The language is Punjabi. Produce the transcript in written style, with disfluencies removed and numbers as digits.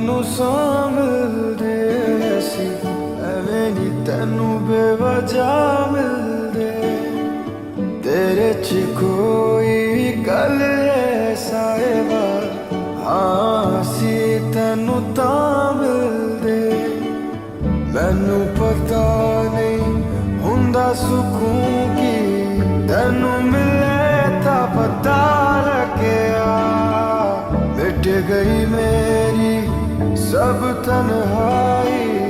ਮੈਨੂੰ ਸਾਂ ਮਿਲਦੇ ਸੀ, ਐਵੇਂ ਨੀ ਤੈਨੂੰ ਬੇਵਜ੍ਹਾ ਮਿਲਦੇ। ਤੇਰੇ 'ਚ ਕੋਈ ਗੱਲ ਹੈ ਸਾਹਿਬਾ, ਹਾਂ ਅਸੀਂ ਤੈਨੂੰ ਤਾਂ ਮਿਲਦੇ। ਮੈਨੂੰ ਪਤਾ ਨਹੀਂ ਹੁੰਦਾ ਸਕੂਨ ਕੀ, ਤੈਨੂੰ ਮਿਲੇ ਤਾਂ ਪਤਾ ਲੱਗਿਆ। मिट गई मेरी सब तन्हाई,